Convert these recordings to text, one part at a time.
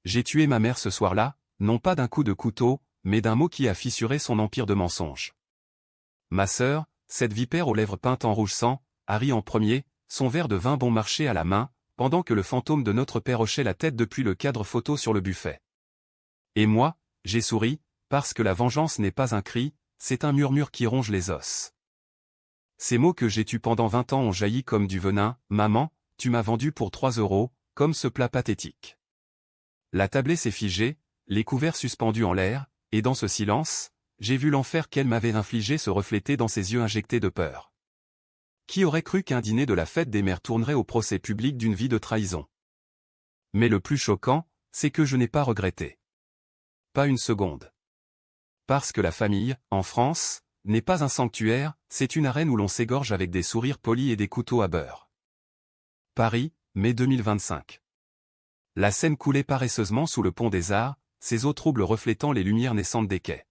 J'ai tué ma mère ce soir-là, non pas d'un coup de couteau, mais d'un mot qui a fissuré son empire de mensonges. Ma sœur, cette vipère aux lèvres peintes en rouge sang, a ri en premier, son verre de vin bon marché à la main, pendant que le fantôme de notre père hochait la tête depuis le cadre photo sur le buffet. Et moi, j'ai souri, parce que la vengeance n'est pas un cri, c'est un murmure qui ronge les os. Ces mots que j'ai tus pendant 20 ans ont jailli comme du venin. Maman, tu m'as vendu pour 3 €, comme ce plat pathétique. La tablée s'est figée, les couverts suspendus en l'air, et dans ce silence, j'ai vu l'enfer qu'elle m'avait infligé se refléter dans ses yeux injectés de peur. Qui aurait cru qu'un dîner de la fête des mères tournerait au procès public d'une vie de trahison? Mais le plus choquant, c'est que je n'ai pas regretté. Pas une seconde. Parce que la famille, en France, n'est pas un sanctuaire, c'est une arène où l'on s'égorge avec des sourires polis et des couteaux à beurre. Paris, mai 2025. La Seine coulait paresseusement sous le pont des Arts, ses eaux troubles reflétant les lumières naissantes des quais.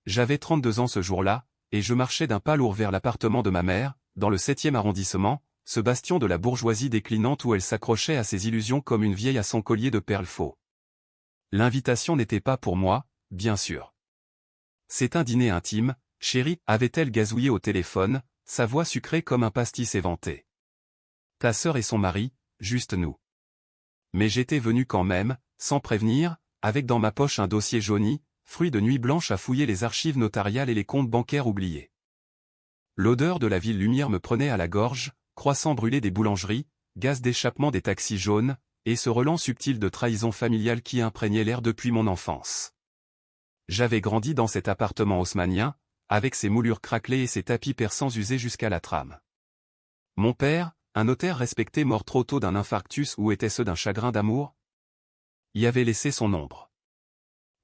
J'avais 32 ans ce jour-là, et je marchais d'un pas lourd vers l'appartement de ma mère, dans le 7e arrondissement, ce bastion de la bourgeoisie déclinante où elle s'accrochait à ses illusions comme une vieille à son collier de perles faux. L'invitation n'était pas pour moi, bien sûr. C'est un dîner intime, chérie, avait-elle gazouillé au téléphone, sa voix sucrée comme un pastis éventé. Ta sœur et son mari, juste nous. Mais j'étais venu quand même, sans prévenir, avec dans ma poche un dossier jauni, fruit de nuit blanche à fouiller les archives notariales et les comptes bancaires oubliés. L'odeur de la ville lumière me prenait à la gorge, croissants brûlés des boulangeries, gaz d'échappement des taxis jaunes, et ce relent subtil de trahison familiale qui imprégnait l'air depuis mon enfance. J'avais grandi dans cet appartement haussmannien, avec ses moulures craquelées et ses tapis persans usés jusqu'à la trame. Mon père, un notaire respecté mort trop tôt d'un infarctus ou était-ce d'un chagrin d'amour, y avait laissé son ombre.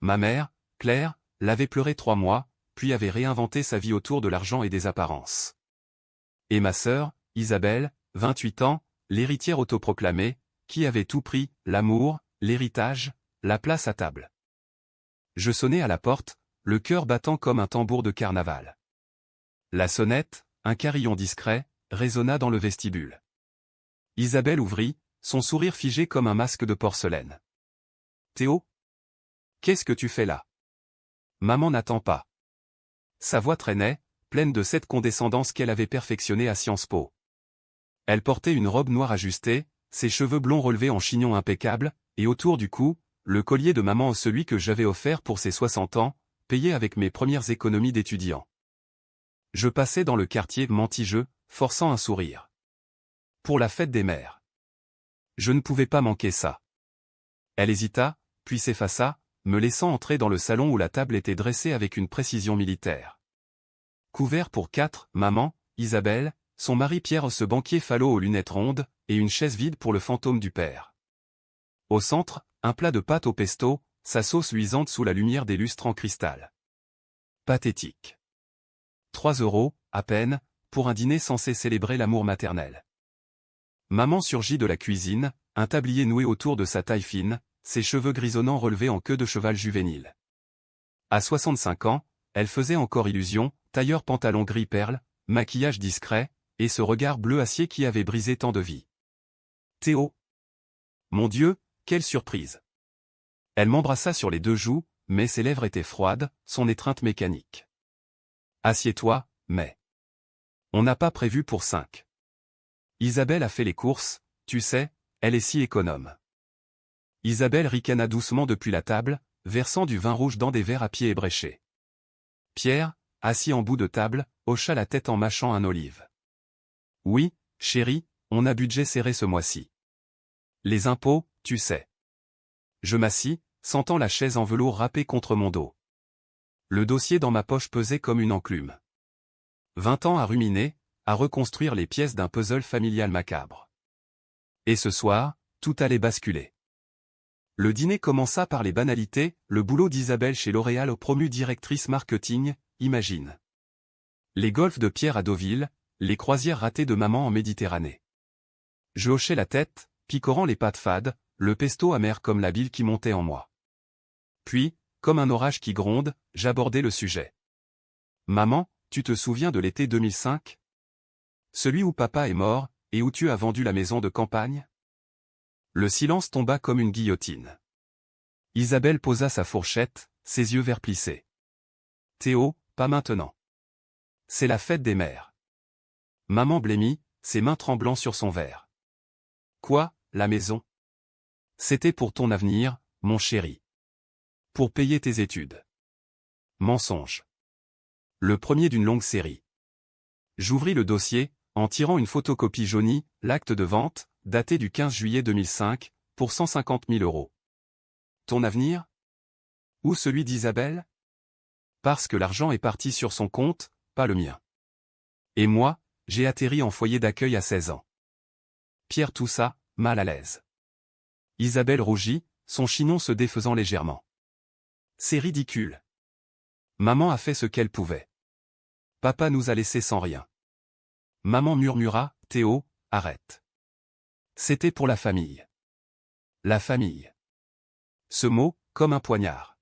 Ma mère, Claire, l'avait pleuré 3 mois, puis avait réinventé sa vie autour de l'argent et des apparences. Et ma sœur, Isabelle, 28 ans, l'héritière autoproclamée, qui avait tout pris, l'amour, l'héritage, la place à table. Je sonnai à la porte, le cœur battant comme un tambour de carnaval. La sonnette, un carillon discret, résonna dans le vestibule. Isabelle ouvrit, son sourire figé comme un masque de porcelaine. Théo? Qu'est-ce que tu fais là? Maman n'attend pas. Sa voix traînait, pleine de cette condescendance qu'elle avait perfectionnée à Sciences Po. Elle portait une robe noire ajustée, ses cheveux blonds relevés en chignon impeccable, et autour du cou, le collier de maman, celui que j'avais offert pour ses 60 ans, payé avec mes premières économies d'étudiant. Je passais dans le quartier Mentigeux, forçant un sourire. Pour la fête des mères. Je ne pouvais pas manquer ça. Elle hésita, puis s'effaça, me laissant entrer dans le salon où la table était dressée avec une précision militaire. Couvert pour 4, maman, Isabelle, son mari Pierre, ce banquier falot aux lunettes rondes, et une chaise vide pour le fantôme du père. Au centre, un plat de pâte au pesto, sa sauce luisante sous la lumière des lustres en cristal. Pathétique. 3 €, à peine, pour un dîner censé célébrer l'amour maternel. Maman surgit de la cuisine, un tablier noué autour de sa taille fine, ses cheveux grisonnants relevés en queue de cheval juvénile. À 65 ans, elle faisait encore illusion, tailleur pantalon gris perle, maquillage discret, et ce regard bleu acier qui avait brisé tant de vies. Théo. Mon Dieu, quelle surprise. Elle m'embrassa sur les 2 joues, mais ses lèvres étaient froides, son étreinte mécanique. Assieds-toi, mais... On n'a pas prévu pour 5. Isabelle a fait les courses, tu sais, elle est si économe. Isabelle ricana doucement depuis la table, versant du vin rouge dans des verres à pied ébréchés. Pierre, assis en bout de table, hocha la tête en mâchant un olive. Oui, chérie, on a budget serré ce mois-ci. Les impôts, tu sais. Je m'assis, sentant la chaise en velours râpée contre mon dos. Le dossier dans ma poche pesait comme une enclume. 20 ans à ruminer, à reconstruire les pièces d'un puzzle familial macabre. Et ce soir, tout allait basculer. Le dîner commença par les banalités, le boulot d'Isabelle chez L'Oréal promue directrice marketing, imagine. Les golfs de Pierre à Deauville, les croisières ratées de maman en Méditerranée. Je hochais la tête, picorant les pâtes fades, le pesto amer comme la bile qui montait en moi. Puis, comme un orage qui gronde, j'abordai le sujet. Maman, tu te souviens de l'été 2005? Celui où papa est mort, et où tu as vendu la maison de campagne? Le silence tomba comme une guillotine. Isabelle posa sa fourchette, ses yeux verts plissés. Théo, pas maintenant. C'est la fête des mères. Maman blêmit, ses mains tremblant sur son verre. Quoi, la maison? C'était pour ton avenir, mon chéri. Pour payer tes études. Mensonge. Le premier d'une longue série. J'ouvris le dossier, en tirant une photocopie jaunie, l'acte de vente, daté du 15 juillet 2005, pour 150 000 €. Ton avenir? Ou celui d'Isabelle? Parce que l'argent est parti sur son compte, pas le mien. Et moi, j'ai atterri en foyer d'accueil à 16 ans. Pierre toussa, mal à l'aise. Isabelle rougit, son chignon se défaisant légèrement. C'est ridicule. Maman a fait ce qu'elle pouvait. Papa nous a laissés sans rien. Maman murmura, Théo, arrête. C'était pour la famille. La famille. Ce mot, comme un poignard.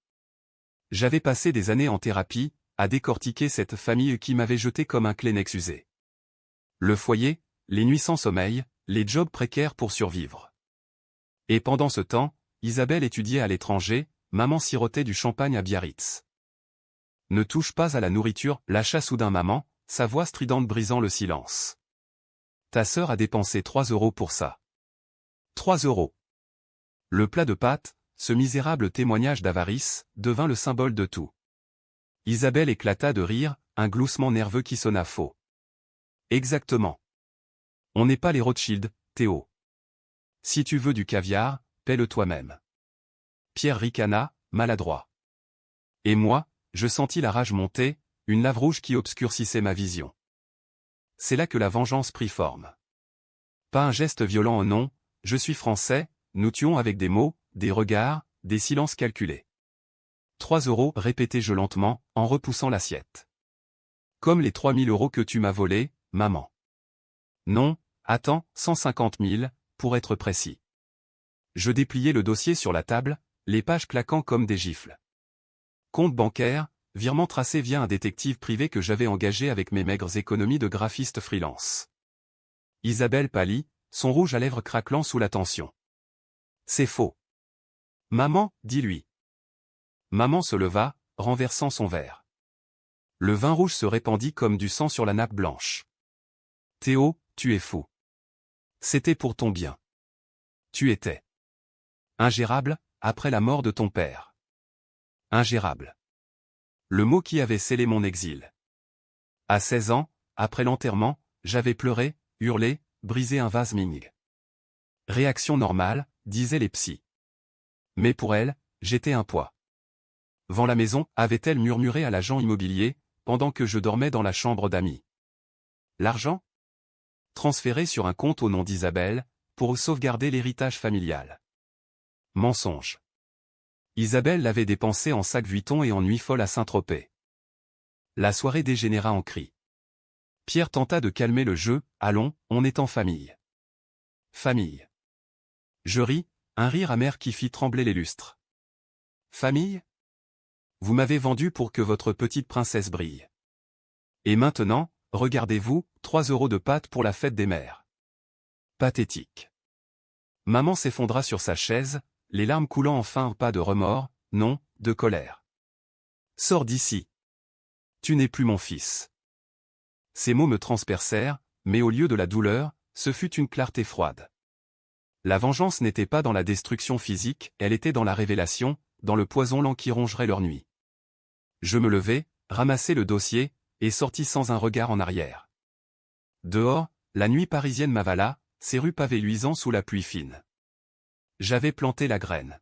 J'avais passé des années en thérapie, à décortiquer cette famille qui m'avait jeté comme un Kleenex usé. Le foyer, les nuits sans sommeil, les jobs précaires pour survivre. Et pendant ce temps, Isabelle étudiait à l'étranger, maman sirotait du champagne à Biarritz. Ne touche pas à la nourriture, lâcha soudain maman, sa voix stridente brisant le silence. Ta sœur a dépensé 3 € pour ça. 3 €. Le plat de pâtes, ce misérable témoignage d'avarice, devint le symbole de tout. Isabelle éclata de rire, un gloussement nerveux qui sonna faux. Exactement. On n'est pas les Rothschild, Théo. Si tu veux du caviar, paie-le toi-même. Pierre ricana, maladroit. Et moi, je sentis la rage monter, une lave rouge qui obscurcissait ma vision. C'est là que la vengeance prit forme. Pas un geste violent au non, je suis français, nous tuons avec des mots, des regards, des silences calculés. 3 €, répétai-je lentement, en repoussant l'assiette. Comme les 3 000 € que tu m'as volés, maman. Non, attends, 150 000, pour être précis. Je dépliai le dossier sur la table, les pages claquant comme des gifles. Compte bancaire, virement tracé via un détective privé que j'avais engagé avec mes maigres économies de graphiste freelance. Isabelle pâlit, son rouge à lèvres craquelant sous la tension. C'est faux. Maman, dis-lui. Maman se leva, renversant son verre. Le vin rouge se répandit comme du sang sur la nappe blanche. Théo, tu es fou. C'était pour ton bien. Tu étais ingérable, après la mort de ton père. Ingérable. Le mot qui avait scellé mon exil. À 16 ans, après l'enterrement, j'avais pleuré, hurlé, brisé un vase Ming. Réaction normale, disaient les psys. Mais pour elle, j'étais un poids. Vends la maison, avait-elle murmuré à l'agent immobilier, pendant que je dormais dans la chambre d'amis. L'argent? Transféré sur un compte au nom d'Isabelle, pour sauvegarder l'héritage familial. Mensonge. Isabelle l'avait dépensé en sac Vuitton et en nuit folle à Saint-Tropez. La soirée dégénéra en cris. Pierre tenta de calmer le jeu, allons, on est en famille. Famille. Je ris, un rire amer qui fit trembler les lustres. Famille? Vous m'avez vendu pour que votre petite princesse brille. Et maintenant, regardez-vous, 3 € de pâtes pour la fête des mères. Pathétique. Maman s'effondra sur sa chaise, les larmes coulant enfin, pas de remords, non, de colère. Sors d'ici. Tu n'es plus mon fils. Ces mots me transpercèrent, mais au lieu de la douleur, ce fut une clarté froide. La vengeance n'était pas dans la destruction physique, elle était dans la révélation, dans le poison lent qui rongerait leur nuit. Je me levai, ramassai le dossier, et sortis sans un regard en arrière. Dehors, la nuit parisienne m'avala, ses rues pavées luisant sous la pluie fine. J'avais planté la graine.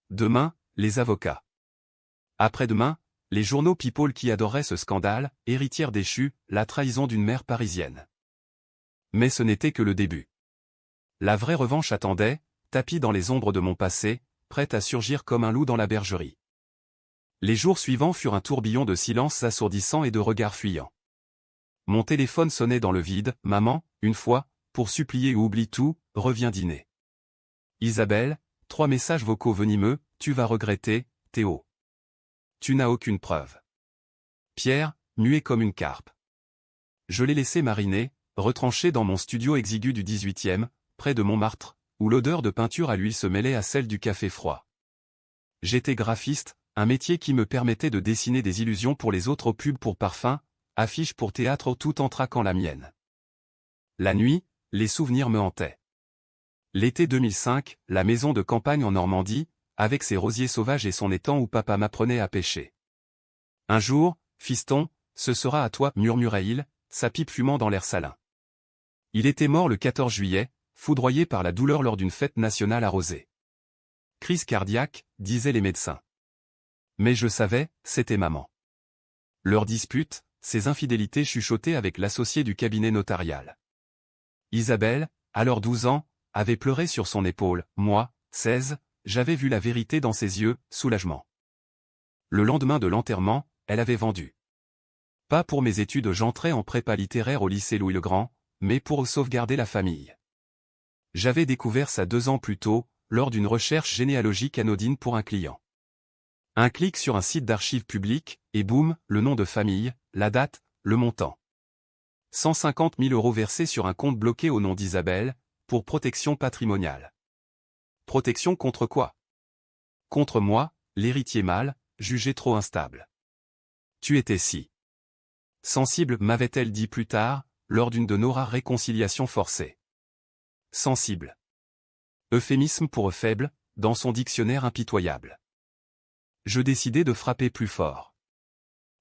Demain, les avocats. Après-demain, les journaux people qui adoraient ce scandale, héritière déchue, la trahison d'une mère parisienne. Mais ce n'était que le début. La vraie revanche attendait, tapie dans les ombres de mon passé, prête à surgir comme un loup dans la bergerie. Les jours suivants furent un tourbillon de silences assourdissants et de regards fuyants. Mon téléphone sonnait dans le vide, maman, une fois, pour supplier ou oublie tout, reviens dîner. Isabelle, 3 messages vocaux venimeux, tu vas regretter, Théo. Tu n'as aucune preuve. Pierre, muet comme une carpe. Je l'ai laissé mariner, retranché dans mon studio exigu du 18e, près de Montmartre, où l'odeur de peinture à l'huile se mêlait à celle du café froid. J'étais graphiste, un métier qui me permettait de dessiner des illusions pour les autres aux pubs pour parfum, affiches pour théâtre tout en traquant la mienne. La nuit, les souvenirs me hantaient. L'été 2005, la maison de campagne en Normandie, avec ses rosiers sauvages et son étang où papa m'apprenait à pêcher. Un jour, fiston, ce sera à toi, murmurait-il, sa pipe fumant dans l'air salin. Il était mort le 14 juillet, foudroyé par la douleur lors d'une fête nationale arrosée. Crise cardiaque, disaient les médecins. Mais je savais, c'était maman. Leur dispute, ses infidélités chuchotées avec l'associé du cabinet notarial. Isabelle, alors 12 ans, avait pleuré sur son épaule, moi, 16, j'avais vu la vérité dans ses yeux, soulagement. Le lendemain de l'enterrement, elle avait vendu. Pas pour mes études, j'entrais en prépa littéraire au lycée Louis-le-Grand, mais pour sauvegarder la famille. J'avais découvert ça 2 ans plus tôt, lors d'une recherche généalogique anodine pour un client. Un clic sur un site d'archives publiques, et boum, le nom de famille, la date, le montant. 150 000 € versés sur un compte bloqué au nom d'Isabelle, pour protection patrimoniale. Protection contre quoi? Contre moi, l'héritier mâle, jugé trop instable. Tu étais si sensible, m'avait-elle dit plus tard, lors d'une de nos rares réconciliations forcées. Sensible. Euphémisme pour faible, dans son dictionnaire impitoyable. Je décidai de frapper plus fort.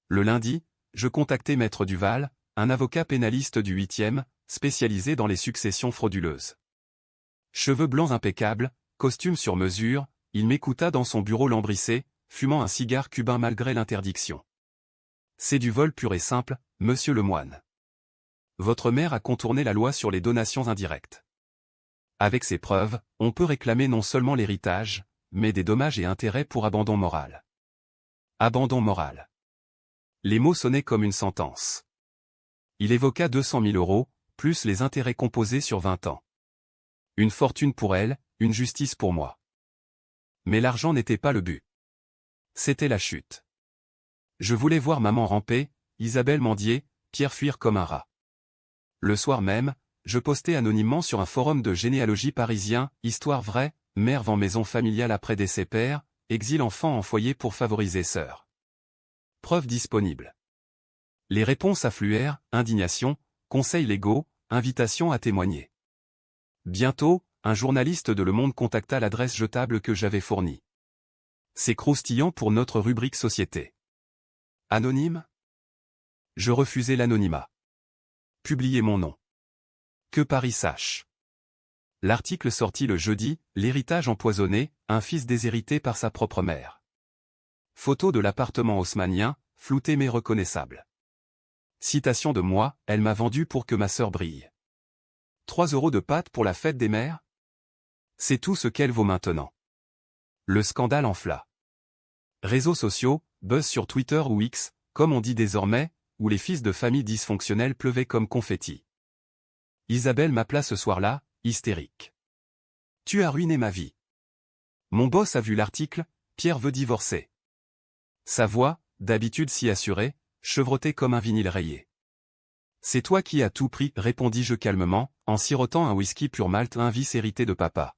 Le lundi, je contactai Maître Duval, un avocat pénaliste du 8e, spécialisé dans les successions frauduleuses. Cheveux blancs impeccables, costume sur mesure, il m'écouta dans son bureau lambrissé, fumant un cigare cubain malgré l'interdiction. C'est du vol pur et simple, monsieur Lemoine. Votre mère a contourné la loi sur les donations indirectes. Avec ces preuves, on peut réclamer non seulement l'héritage, mais des dommages et intérêts pour abandon moral. Abandon moral. Les mots sonnaient comme une sentence. Il évoqua 200 000 €, plus les intérêts composés sur 20 ans. Une fortune pour elle, une justice pour moi. Mais l'argent n'était pas le but. C'était la chute. Je voulais voir maman ramper, Isabelle mendier, Pierre fuir comme un rat. Le soir même, je postais anonymement sur un forum de généalogie parisien, histoire vraie, mère vend maison familiale après décès père, exil enfant en foyer pour favoriser sœur. Preuves disponibles. Les réponses affluèrent, indignation, conseils légaux, invitation à témoigner. Bientôt, un journaliste de Le Monde contacta l'adresse jetable que j'avais fournie. C'est croustillant pour notre rubrique société. Anonyme? Je refusai l'anonymat. Publiez mon nom. Que Paris sache. L'article sortit le jeudi, l'héritage empoisonné, un fils déshérité par sa propre mère. Photo de l'appartement haussmannien, flouté mais reconnaissable. Citation de moi, elle m'a vendu pour que ma sœur brille. 3 € de pâtes pour la fête des mères? C'est tout ce qu'elle vaut maintenant. Le scandale enfla. Réseaux sociaux, buzz sur Twitter ou X, comme on dit désormais, où les fils de famille dysfonctionnels pleuvaient comme confetti. Isabelle m'appela ce soir-là, hystérique. Tu as ruiné ma vie. Mon boss a vu l'article, Pierre veut divorcer. Sa voix, d'habitude si assurée, chevrotait comme un vinyle rayé. C'est toi qui as tout pris, répondis-je calmement, en sirotant un whisky pur malt, un vice hérité de papa.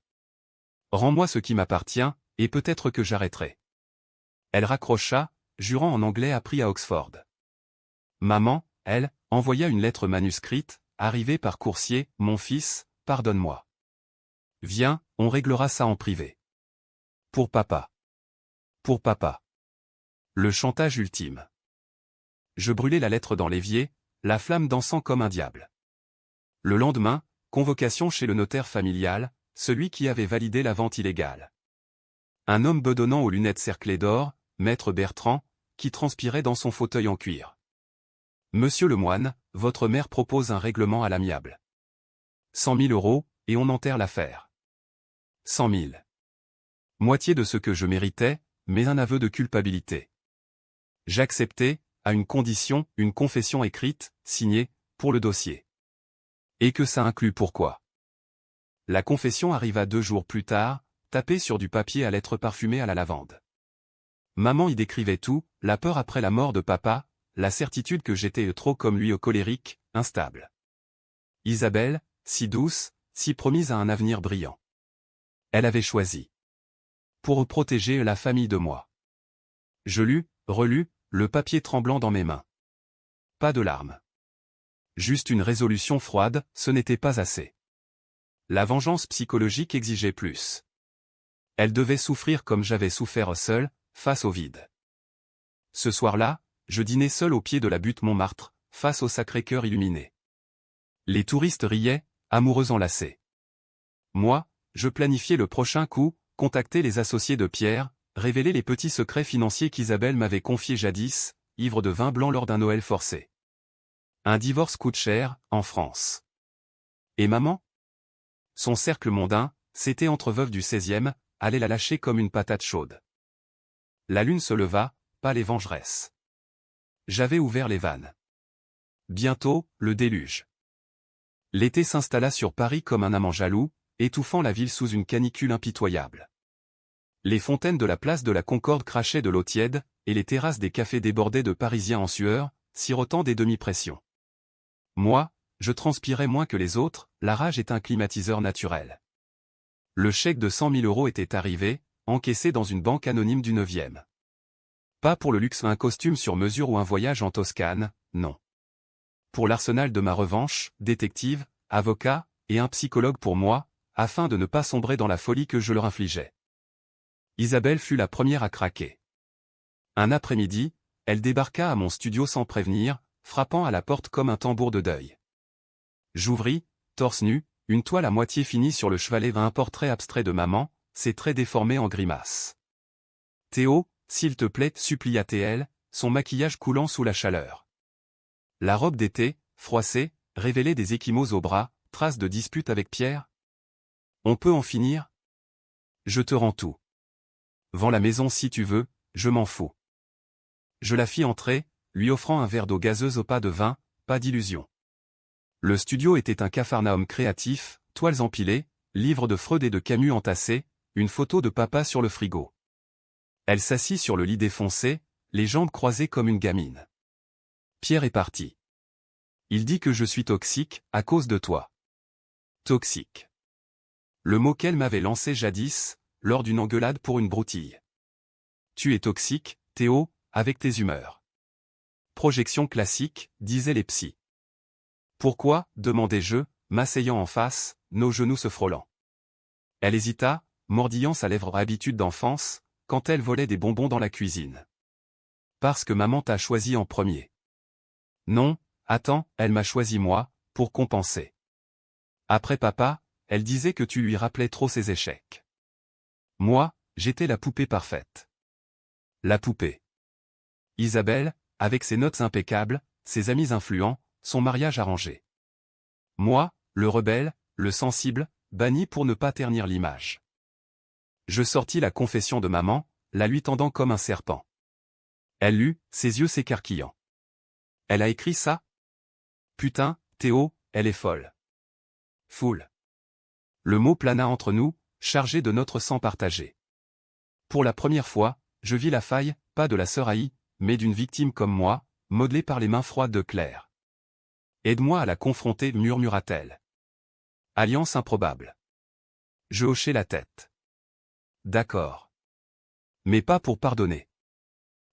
Rends-moi ce qui m'appartient, et peut-être que j'arrêterai. Elle raccrocha, jurant en anglais appris à Oxford. Maman, elle, envoya une lettre manuscrite, arrivée par coursier, mon fils, pardonne-moi. Viens, on réglera ça en privé. Pour papa. Pour papa. Le chantage ultime. Je brûlai la lettre dans l'évier, la flamme dansant comme un diable. Le lendemain, convocation chez le notaire familial, celui qui avait validé la vente illégale. Un homme bedonnant aux lunettes cerclées d'or, maître Bertrand, qui transpirait dans son fauteuil en cuir. Monsieur Lemoine, votre mère propose un règlement à l'amiable. 100 000 €, et on enterre l'affaire. 100 000. Moitié de ce que je méritais, mais un aveu de culpabilité. J'acceptais, à une condition, une confession écrite, signée, pour le dossier. Et que ça inclut pourquoi? La confession arriva 2 jours plus tard, tapée sur du papier à lettres parfumées à la lavande. Maman y décrivait tout, la peur après la mort de papa, la certitude que j'étais trop comme lui colérique, instable. Isabelle, si douce, si promise à un avenir brillant. Elle avait choisi. pour protéger la famille de moi. Je lus, relus, le papier tremblant dans mes mains. Pas de larmes. Juste une résolution froide, ce n'était pas assez. La vengeance psychologique exigeait plus. Elle devait souffrir comme j'avais souffert seul, face au vide. Ce soir-là, je dînais seul au pied de la butte Montmartre, face au Sacré-Cœur illuminé. Les touristes riaient, amoureux enlacés. Moi, je planifiais le prochain coup, contacter les associés de Pierre, révéler les petits secrets financiers qu'Isabelle m'avait confiés jadis, ivre de vin blanc lors d'un Noël forcé. Un divorce coûte cher, en France. Et maman? Son cercle mondain, c'était entre veuves du 16e, allait la lâcher comme une patate chaude. La lune se leva, pas les vengeresses. J'avais ouvert les vannes. Bientôt, le déluge. L'été s'installa sur Paris comme un amant jaloux, étouffant la ville sous une canicule impitoyable. Les fontaines de la place de la Concorde crachaient de l'eau tiède, et les terrasses des cafés débordaient de Parisiens en sueur, sirotant des demi-pressions. Moi, je transpirais moins que les autres, la rage est un climatiseur naturel. Le chèque de 100 000 € était arrivé, encaissé dans une banque anonyme du 9e. Pas pour le luxe, un costume sur mesure ou un voyage en Toscane, non. Pour l'arsenal de ma revanche, détective, avocat, et un psychologue pour moi, afin de ne pas sombrer dans la folie que je leur infligeais. Isabelle fut la première à craquer. Un après-midi, elle débarqua à mon studio sans prévenir, frappant à la porte comme un tambour de deuil. J'ouvris, torse nu, une toile à moitié finie sur le chevalet, un portrait abstrait de maman, ses traits déformés en grimaces. « Théo, s'il te plaît, supplia-t-elle, son maquillage coulant sous la chaleur. La robe d'été, froissée, révélait des ecchymoses au bras, traces de dispute avec Pierre. On peut en finir? Je te rends tout. Vends la maison si tu veux, je m'en fous. Je la fis entrer, lui offrant un verre d'eau gazeuse au pas de vin, pas d'illusion. Le studio était un capharnaüm créatif, toiles empilées, livres de Freud et de Camus entassés, une photo de papa sur le frigo. Elle s'assit sur le lit défoncé, les jambes croisées comme une gamine. Pierre est parti. Il dit que je suis toxique, à cause de toi. Toxique. Le mot qu'elle m'avait lancé jadis, lors d'une engueulade pour une broutille. Tu es toxique, Théo, avec tes humeurs. Projection classique, disaient les psys. Pourquoi, demandai-je, m'asseyant en face, nos genoux se frôlant. Elle hésita, mordillant sa lèvre habitude d'enfance, quand elle volait des bonbons dans la cuisine. Parce que maman t'a choisi en premier. Non, attends, elle m'a choisi moi, pour compenser. Après papa, elle disait que tu lui rappelais trop ses échecs. Moi, j'étais la poupée parfaite. La poupée. Isabelle, avec ses notes impeccables, ses amis influents, son mariage arrangé. Moi, le rebelle, le sensible, banni pour ne pas ternir l'image. Je sortis la confession de maman, la lui tendant comme un serpent. Elle lut, ses yeux s'écarquillant. Elle a écrit ça? Putain, Théo, elle est folle. Foule. Le mot plana entre nous, chargé de notre sang partagé. Pour la première fois, je vis la faille, pas de la sœur haïe, mais d'une victime comme moi, modelée par les mains froides de Claire. Aide-moi à la confronter, murmura-t-elle. Alliance improbable. Je hochai la tête. D'accord. Mais pas pour pardonner.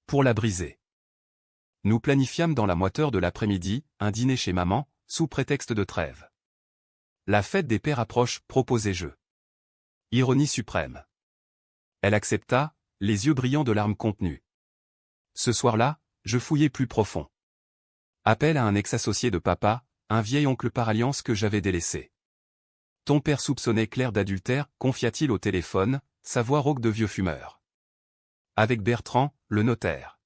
Pour la briser. Nous planifiâmes dans la moiteur de l'après-midi, un dîner chez maman, sous prétexte de trêve. La fête des pères approche, proposai-je. Ironie suprême. Elle accepta, les yeux brillants de larmes contenues. Ce soir-là, je fouillai plus profond. Appel à un ex-associé de papa, un vieil oncle par alliance que j'avais délaissé. Ton père soupçonnait Claire d'adultère, confia-t-il au téléphone, sa voix rauque de vieux fumeur. Avec Bertrand, le notaire.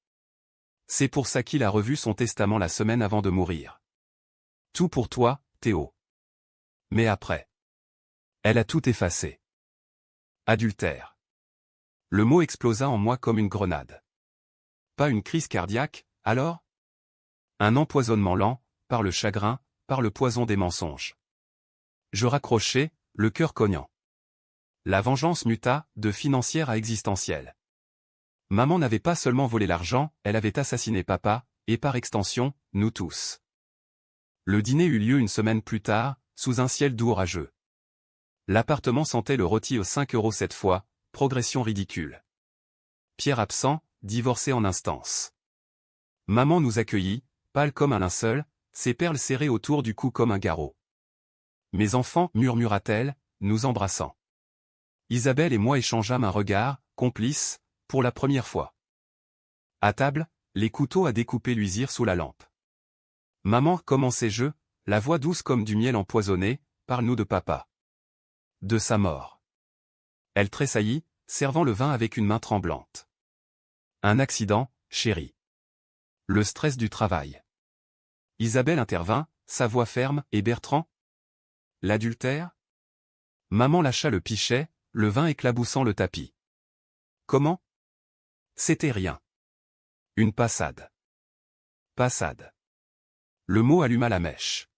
C'est pour ça qu'il a revu son testament la semaine avant de mourir. Tout pour toi, Théo. Mais après. Elle a tout effacé. Adultère. Le mot explosa en moi comme une grenade. Pas une crise cardiaque, alors? Un empoisonnement lent, par le chagrin, par le poison des mensonges. Je raccrochai, le cœur cognant. La vengeance muta, de financière à existentielle. Maman n'avait pas seulement volé l'argent, elle avait assassiné papa, et par extension, nous tous. Le dîner eut lieu une semaine plus tard, sous un ciel doux orageux. L'appartement sentait le rôti aux 5 € cette fois, progression ridicule. Pierre absent, divorcé en instance. Maman nous accueillit, pâle comme un linceul, ses perles serrées autour du cou comme un garrot. Mes enfants, murmura-t-elle, nous embrassant. Isabelle et moi échangeâmes un regard, complice, pour la première fois. À table, les couteaux à découper luisirent sous la lampe. Maman commençait je, la voix douce comme du miel empoisonné, parle-nous de papa. De sa mort. Elle tressaillit, servant le vin avec une main tremblante. Un accident, chérie. Le stress du travail. Isabelle intervint, sa voix ferme, et Bertrand? L'adultère? Maman lâcha le pichet, le vin éclaboussant le tapis. Comment? C'était rien. Une passade. Passade. Le mot alluma la mèche.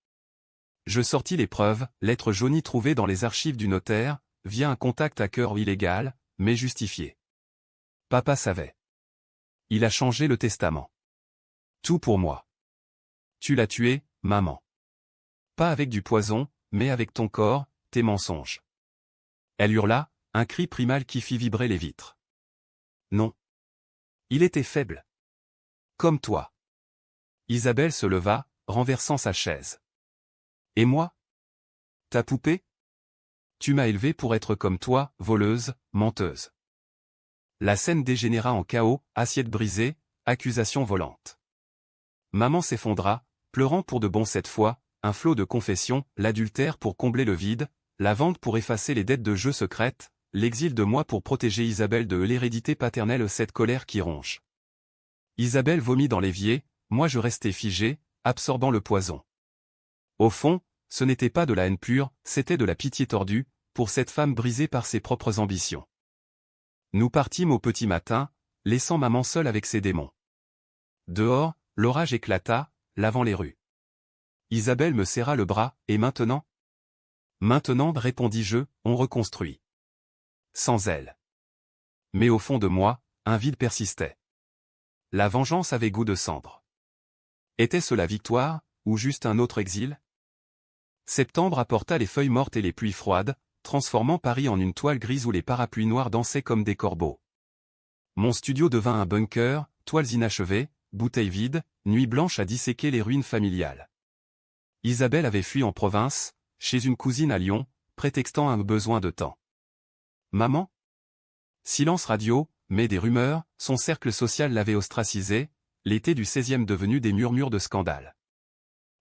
Je sortis les preuves, lettre jaunie trouvée dans les archives du notaire, via un contact à cœur illégal, mais justifié. Papa savait. Il a changé le testament. Tout pour moi. Tu l'as tué, maman. Pas avec du poison, mais avec ton corps, tes mensonges. Elle hurla, un cri primal qui fit vibrer les vitres. Non. Il était faible. Comme toi. Isabelle se leva, renversant sa chaise. Et moi? Ta poupée? Tu m'as élevée pour être comme toi, voleuse, menteuse. La scène dégénéra en chaos, assiette brisée, accusation volante. Maman s'effondra, pleurant pour de bon cette fois, un flot de confessions, l'adultère pour combler le vide, la vente pour effacer les dettes de jeux secrètes, l'exil de moi pour protéger Isabelle de l'hérédité paternelle, cette colère qui ronge. Isabelle vomit dans l'évier, moi je restais figé, absorbant le poison. Au fond, ce n'était pas de la haine pure, c'était de la pitié tordue, pour cette femme brisée par ses propres ambitions. Nous partîmes au petit matin, laissant maman seule avec ses démons. Dehors, l'orage éclata, lavant les rues. Isabelle me serra le bras, et maintenant? Maintenant, répondis-je, on reconstruit. Sans elle. Mais au fond de moi, un vide persistait. La vengeance avait goût de cendre. Était-ce la victoire, ou juste un autre exil? Septembre apporta les feuilles mortes et les pluies froides, transformant Paris en une toile grise où les parapluies noirs dansaient comme des corbeaux. Mon studio devint un bunker, toiles inachevées, bouteilles vides, nuit blanche à disséquer les ruines familiales. Isabelle avait fui en province, chez une cousine à Lyon, prétextant un besoin de temps. Maman? Silence radio, mais des rumeurs, son cercle social l'avait ostracisé, l'été du 16e devenu des murmures de scandale.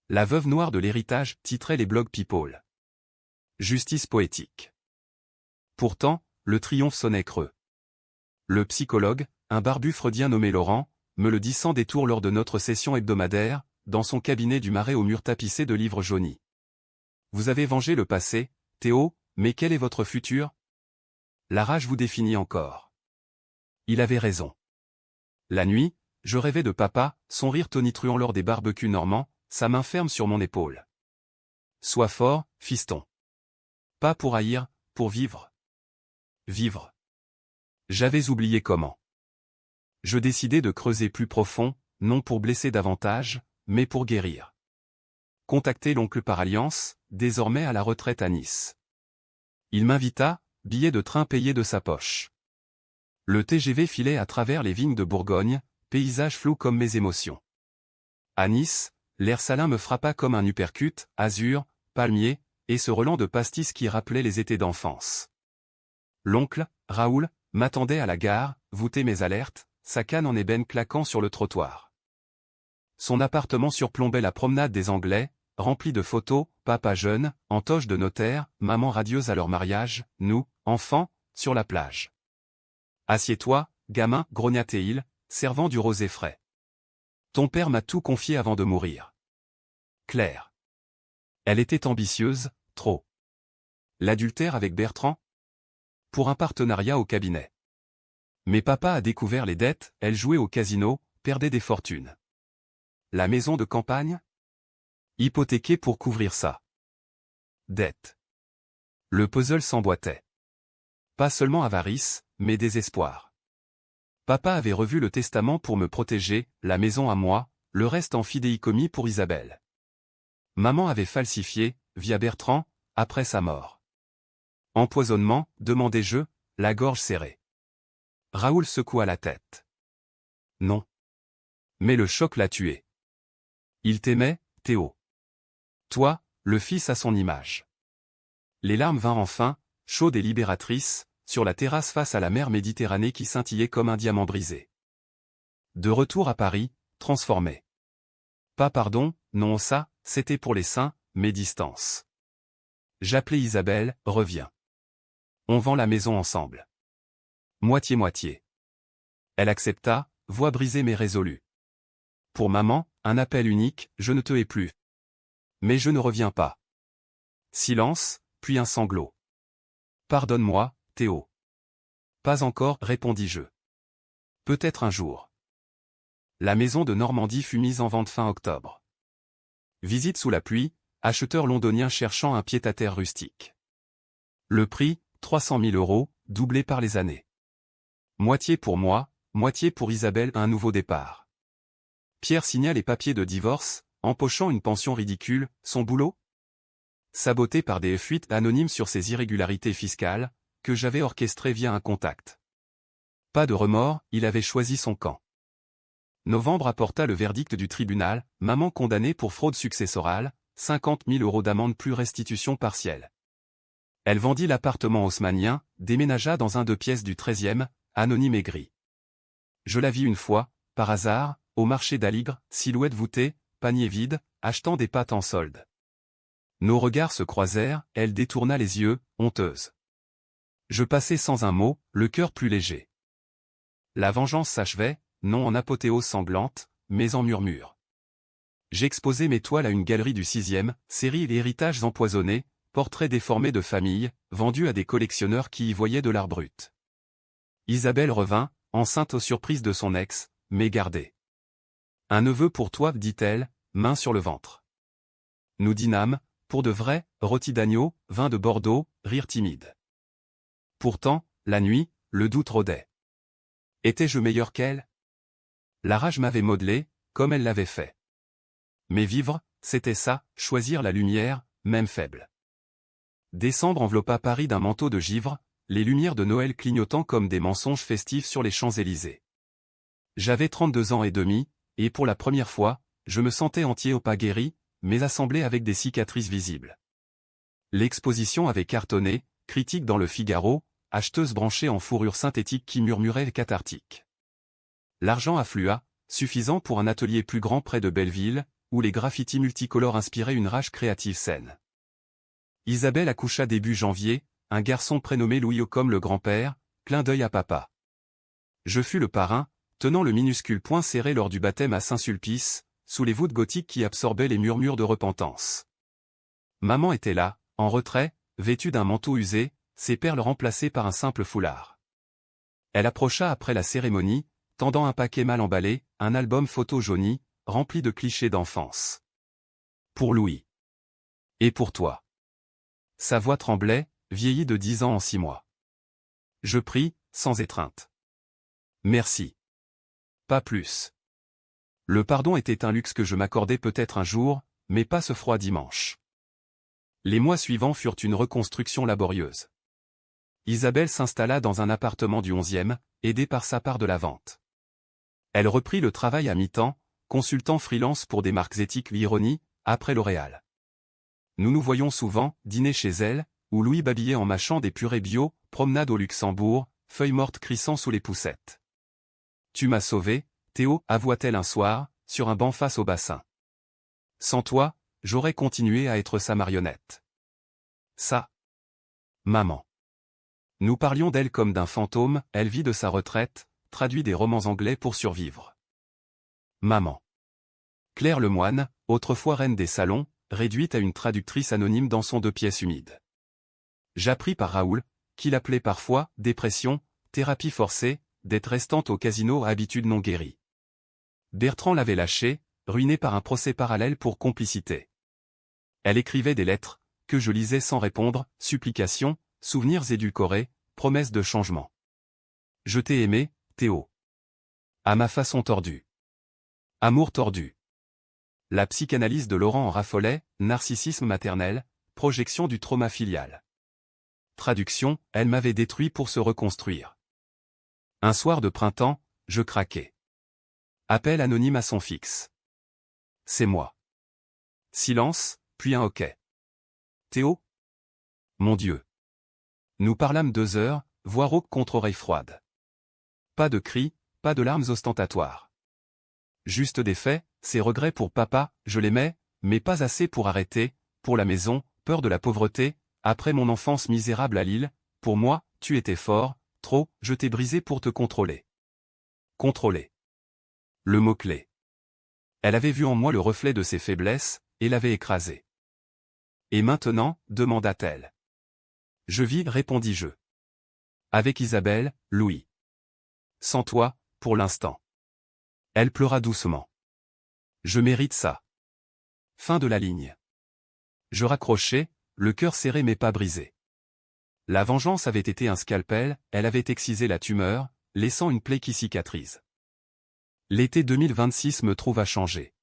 La veuve noire de l'héritage titrait les blogs People. Justice poétique. Pourtant, le triomphe sonnait creux. Le psychologue, un barbu freudien nommé Laurent, me le dit sans détour lors de notre session hebdomadaire, dans son cabinet du Marais au mur tapissé de livres jaunis. Vous avez vengé le passé, Théo, mais quel est votre futur? La rage vous définit encore. Il avait raison. La nuit, je rêvais de papa, son rire tonitruant lors des barbecues normands, sa main ferme sur mon épaule. Sois fort, fiston. Pas pour haïr, pour vivre. Vivre. J'avais oublié comment. Je décidai de creuser plus profond, non pour blesser davantage, mais pour guérir. Contacter l'oncle par alliance, désormais à la retraite à Nice. Il m'invita, billet de train payé de sa poche. Le TGV filait à travers les vignes de Bourgogne, paysage flou comme mes émotions. À Nice, l'air salin me frappa comme un uppercut, azur, palmier, et ce relent de pastis qui rappelait les étés d'enfance. L'oncle, Raoul, m'attendait à la gare, voûtait mes alertes, sa canne en ébène claquant sur le trottoir. Son appartement surplombait la promenade des Anglais, rempli de photos, papa jeune, en toge de notaire, maman radieuse à leur mariage, nous, enfants, sur la plage. Assieds-toi, gamin, grognatait-il, servant du rosé frais. Ton père m'a tout confié avant de mourir. Claire. Elle était ambitieuse, trop. L'adultère avec Bertrand? Pour un partenariat au cabinet. Mais papa a découvert les dettes, elle jouait au casino, perdait des fortunes. La maison de campagne? Hypothéquée pour couvrir ça. Dette. Le puzzle s'emboîtait. Pas seulement avarice, mais désespoir. Papa avait revu le testament pour me protéger, la maison à moi, le reste en fidéicommis pour Isabelle. Maman avait falsifié, via Bertrand, après sa mort. Empoisonnement, demandai-je, la gorge serrée. Raoul secoua la tête. Non. Mais le choc l'a tué. Il t'aimait, Théo. Toi, le fils à son image. Les larmes vinrent enfin, chaudes et libératrices, sur la terrasse face à la mer Méditerranée qui scintillait comme un diamant brisé. De retour à Paris, transformé. Pas pardon, non ça, c'était pour les saints, mais distance. J'appelais Isabelle, reviens. On vend la maison ensemble. Moitié-moitié. Elle accepta, voix brisée mais résolue. Pour maman, un appel unique, je ne te hais plus. Mais je ne reviens pas. Silence, puis un sanglot. Pardonne-moi, Théo. Pas encore, répondis-je. Peut-être un jour. La maison de Normandie fut mise en vente fin octobre. Visite sous la pluie, acheteur londonien cherchant un pied-à-terre rustique. Le prix, 300 000 €, doublé par les années. Moitié pour moi, moitié pour Isabelle, un nouveau départ. Pierre signa les papiers de divorce, empochant une pension ridicule, son boulot? Saboté par des fuites anonymes sur ses irrégularités fiscales, que j'avais orchestrées via un contact. Pas de remords, il avait choisi son camp. Novembre apporta le verdict du tribunal, maman condamnée pour fraude successorale, 50 000 € d'amende plus restitution partielle. Elle vendit l'appartement haussmannien, déménagea dans un 2 pièces du 13e, anonyme et gris. Je la vis une fois, par hasard, au marché d'Aligre, silhouette voûtée, panier vide, achetant des pâtes en solde. Nos regards se croisèrent, elle détourna les yeux, honteuse. Je passai sans un mot, le cœur plus léger. La vengeance s'achevait, non en apothéose sanglante, mais en murmure. J'exposai mes toiles à une galerie du 6e, série et héritages empoisonnés, portraits déformés de famille, vendus à des collectionneurs qui y voyaient de l'art brut. Isabelle revint, enceinte aux surprises de son ex, mais gardée. Un neveu pour toi, dit-elle, main sur le ventre. Nous dînâmes, pour de vrai, rôti d'agneau, vin de Bordeaux, rire timide. Pourtant, la nuit, le doute rôdait. Étais-je meilleur qu'elle? La rage m'avait modelé, comme elle l'avait fait. Mais vivre, c'était ça, choisir la lumière, même faible. Décembre enveloppa Paris d'un manteau de givre, les lumières de Noël clignotant comme des mensonges festifs sur les Champs-Élysées. J'avais 32 ans et demi, et pour la première fois, je me sentais entier au pas guéri, mais assemblé avec des cicatrices visibles. L'exposition avait cartonné, critique dans le Figaro, acheteuse branchée en fourrure synthétique qui murmurait cathartique. L'argent afflua, suffisant pour un atelier plus grand près de Belleville, où les graffitis multicolores inspiraient une rage créative saine. Isabelle accoucha début janvier, un garçon prénommé Louis comme le grand-père, clin d'œil à papa. Je fus le parrain, tenant le minuscule poing serré lors du baptême à Saint-Sulpice, sous les voûtes gothiques qui absorbaient les murmures de repentance. Maman était là, en retrait, vêtue d'un manteau usé, ses perles remplacées par un simple foulard. Elle approcha après la cérémonie, tendant un paquet mal emballé, un album photo jauni, rempli de clichés d'enfance. Pour Louis. Et pour toi. Sa voix tremblait, vieillie de 10 ans en 6 mois. Je pris, sans étreinte. Merci. Pas plus. Le pardon était un luxe que je m'accordais peut-être un jour, mais pas ce froid dimanche. Les mois suivants furent une reconstruction laborieuse. Isabelle s'installa dans un appartement du 11e, aidée par sa part de la vente. Elle reprit le travail à mi-temps, consultant freelance pour des marques éthiques l'ironie, après L'Oréal. Nous nous voyons souvent, dîner chez elle, ou Louis babillait en mâchant des purées bio, promenade au Luxembourg, feuilles mortes crissant sous les poussettes. Tu m'as sauvé, Théo, avoua-t-elle un soir, sur un banc face au bassin. Sans toi, j'aurais continué à être sa marionnette. Ça. Maman. Nous parlions d'elle comme d'un fantôme, elle vit de sa retraite, traduit des romans anglais pour survivre. Maman. Claire Lemoine, autrefois reine des salons, réduite à une traductrice anonyme dans son 2 pièces humide. J'appris par Raoul, qui l'appelait parfois « dépression », thérapie forcée, d'être restante au casino à habitude non guérie. Bertrand l'avait lâchée, ruinée par un procès parallèle pour complicité. Elle écrivait des lettres, que je lisais sans répondre, supplications, souvenirs édulcorés, promesses de changement. Je t'ai aimé, Théo. À ma façon tordue. Amour tordu. La psychanalyse de Laurent en raffolait, narcissisme maternel, projection du trauma filial. Traduction, elle m'avait détruit pour se reconstruire. Un soir de printemps, je craquai. Appel anonyme à son fixe. C'est moi. Silence, puis un hoquet. Théo? Mon Dieu. Nous parlâmes 2 heures, voix rauque contre oreille froide. Pas de cris, pas de larmes ostentatoires. Juste des faits, ses regrets pour papa, je l'aimais, mais pas assez pour arrêter, pour la maison, peur de la pauvreté, après mon enfance misérable à Lille, pour moi, tu étais fort, trop, je t'ai brisé pour te contrôler. Contrôler. Le mot-clé. Elle avait vu en moi le reflet de ses faiblesses, et l'avait écrasé. Et maintenant, demanda-t-elle. Je vis, répondis-je. Avec Isabelle, Louis. Sans toi, pour l'instant. Elle pleura doucement. Je mérite ça. Fin de la ligne. Je raccrochai, le cœur serré mais pas brisé. La vengeance avait été un scalpel, elle avait excisé la tumeur, laissant une plaie qui cicatrise. L'été 2026 me trouve à changer.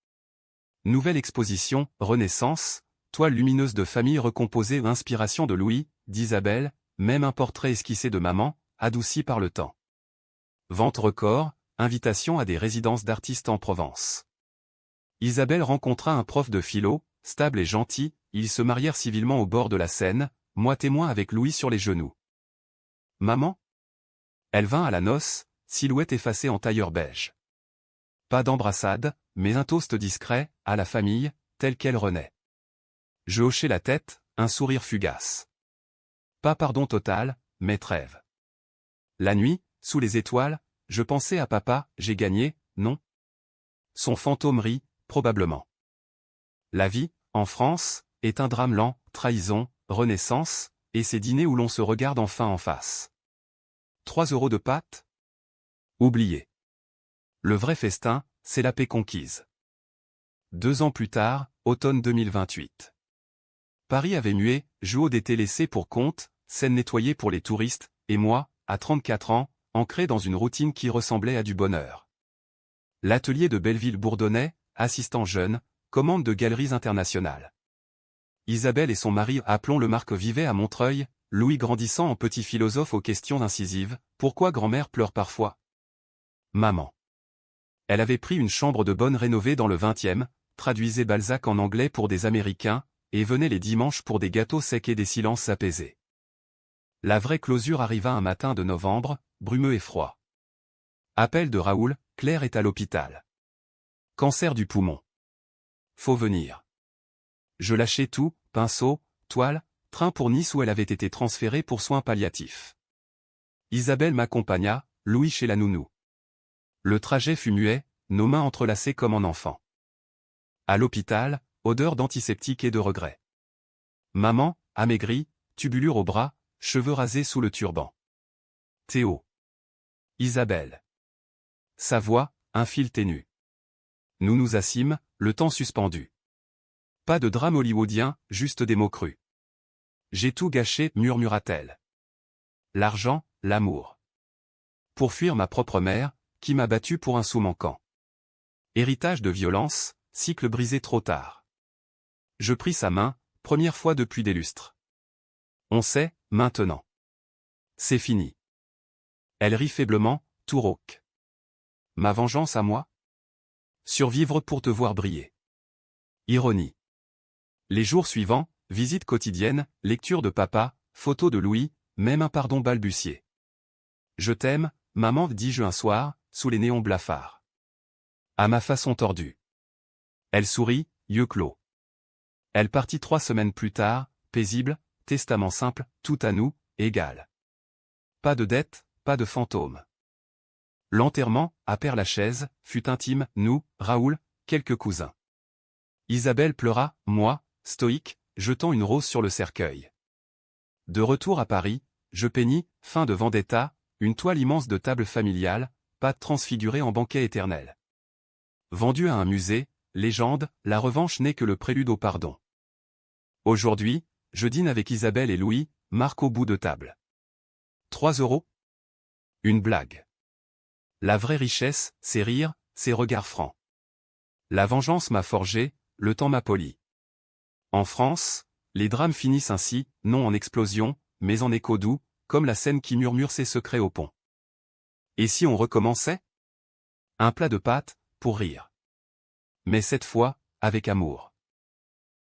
Nouvelle exposition, Renaissance, toile lumineuse de famille recomposée, inspiration de Louis, d'Isabelle, même un portrait esquissé de maman, adouci par le temps. Vente record, invitation à des résidences d'artistes en Provence. Isabelle rencontra un prof de philo, stable et gentil, ils se marièrent civilement au bord de la Seine, moi témoin avec Louis sur les genoux. Maman? Elle vint à la noce, silhouette effacée en tailleur beige. Pas d'embrassade, mais un toast discret, à la famille, telle qu'elle renaît. Je hochai la tête, un sourire fugace. Pas pardon total, mais trêve. La nuit, sous les étoiles, je pensais à papa, j'ai gagné, non? Son fantôme rit, probablement. La vie, en France, est un drame lent, trahison, renaissance, et ces dîners où l'on se regarde enfin en face. 3 € de pâtes? Oublié. Le vrai festin, c'est la paix conquise. 2 ans plus tard, automne 2028. Paris avait mué, Jouot d'été laissé pour compte, Seine nettoyée pour les touristes, et moi, à 34 ans, ancré dans une routine qui ressemblait à du bonheur. L'atelier de Belleville bourdonnait, assistant jeune, commande de galeries internationales. Isabelle et son mari, appelons-le Marc, vivaient à Montreuil, Louis grandissant en petit philosophe aux questions incisives, pourquoi grand-mère pleure parfois? Maman. Elle avait pris une chambre de bonne rénovée dans le 20e, traduisait Balzac en anglais pour des Américains, et venait les dimanches pour des gâteaux secs et des silences apaisés. La vraie closure arriva un matin de novembre, brumeux et froid. Appel de Raoul, Claire est à l'hôpital. Cancer du poumon. Faut venir. Je lâchai tout, pinceau, toile, train pour Nice où elle avait été transférée pour soins palliatifs. Isabelle m'accompagna, Louis chez la nounou. Le trajet fut muet, nos mains entrelacées comme en enfant. À l'hôpital, odeur d'antiseptique et de regret. Maman, amaigrie, tubulure au bras, cheveux rasés sous le turban. Théo. Isabelle. Sa voix, un fil ténu. Nous nous assîmes, le temps suspendu. Pas de drame hollywoodien, juste des mots crus. J'ai tout gâché, murmura-t-elle. L'argent, l'amour. Pour fuir ma propre mère, qui m'a battu pour un sou manquant. Héritage de violence, cycle brisé trop tard. Je pris sa main, première fois depuis des lustres. On sait, maintenant. C'est fini. Elle rit faiblement, tout rauque. Ma vengeance à moi? Survivre pour te voir briller. Ironie. Les jours suivants, visite quotidienne, lecture de papa, photo de Louis, même un pardon balbutié. Je t'aime, maman, dis-je un soir, sous les néons blafards. À ma façon tordue. Elle sourit, yeux clos. Elle partit 3 semaines plus tard, paisible, testament simple, tout à nous, égal. Pas de dette, pas de fantôme. L'enterrement, à Père-Lachaise, fut intime, nous, Raoul, quelques cousins. Isabelle pleura, moi, stoïque, jetant une rose sur le cercueil. De retour à Paris, je peignis, fin de Vendetta, une toile immense de table familiale, pâte transfigurée en banquet éternel. Vendue à un musée, légende, la revanche n'est que le prélude au pardon. Aujourd'hui, je dîne avec Isabelle et Louis, Marc au bout de table. 3 €? Une blague. La vraie richesse, c'est rire, c'est regards francs. La vengeance m'a forgé, le temps m'a poli. En France, les drames finissent ainsi, non en explosion, mais en écho doux, comme la scène qui murmure ses secrets au pont. Et si on recommençait? Un plat de pâtes, pour rire. Mais cette fois, avec amour.